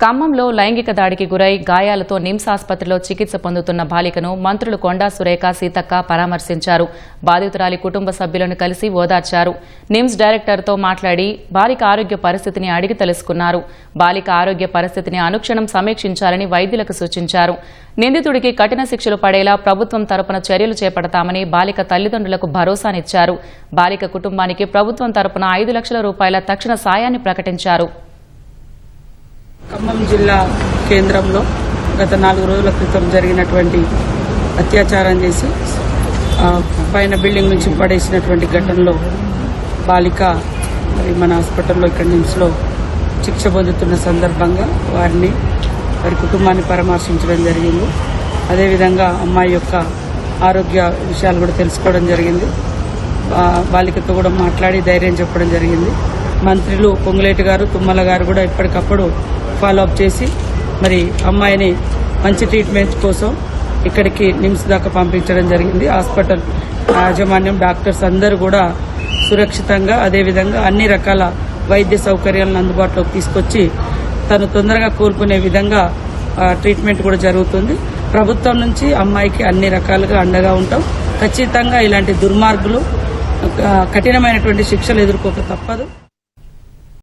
ఖమ్మంలో లైంగిక దాడికి గురై గాయాలతో నిమ్స్ ఆసుపత్రిలో చికిత్స పొందుతున్న బాలికను మంత్రులు కొండా సురేఖ సీతక్క పరామర్శించారు. బాధితురాలి కుటుంబ సభ్యులను కలిసి ఓదార్చారు. నిమ్స్ డైరెక్టర్తో మాట్లాడి బాలిక ఆరోగ్య పరిస్థితిని అడిగి తెలుసుకున్నారు. బాలిక ఆరోగ్య పరిస్థితిని అనుక్షణం సమీక్షించాలని వైద్యులకు సూచించారు. నిందితుడికి కఠిన శిక్షలు పడేలా ప్రభుత్వం తరపున చర్యలు చేపడతామని బాలిక తల్లిదండ్రులకు భరోసానిచ్చారు. బాలిక కుటుంబానికి ప్రభుత్వం తరపున 5 లక్షల రూపాయల తక్షణ సాయాన్ని ప్రకటించారు. ఖమ్మం జిల్లా కేంద్రంలో గత 4 రోజుల క్రితం జరిగినటువంటి అత్యాచారం చేసి పైన బిల్డింగ్ నుంచి పడేసినటువంటి ఘటనలో బాలిక మరి మన హాస్పిటల్లో ఇక్కడ నిమ్స్లో శిక్ష పొందుతున్న సందర్భంగా వారి కుటుంబాన్ని పరామర్శించడం జరిగింది. అదేవిధంగా అమ్మాయి యొక్క ఆరోగ్య విషయాలు కూడా తెలుసుకోవడం జరిగింది. బాలికతో కూడా మాట్లాడి ధైర్యం చెప్పడం జరిగింది. మంత్రులు పొంగులేటి గారు, తుమ్మల గారు కూడా ఎప్పటికప్పుడు ఫాలోఅప్ చేసి మరి అమ్మాయిని మంచి ట్రీట్మెంట్ కోసం ఇక్కడికి నిమ్స్ దాకా పంపించడం జరిగింది. హాస్పిటల్ యాజమాన్యం, డాక్టర్స్ అందరూ కూడా సురక్షితంగా అదేవిధంగా అన్ని రకాల వైద్య సౌకర్యాలను అందుబాటులోకి తీసుకొచ్చి తను తొందరగా కోలుకునే విధంగా ట్రీట్మెంట్ కూడా జరుగుతుంది. ప్రభుత్వం నుంచి అమ్మాయికి అన్ని రకాలుగా అండగా ఉంటాం. ఖచ్చితంగా ఇలాంటి దుర్మార్గులు కఠినమైనటువంటి శిక్షలు ఎదుర్కోక తప్పదు.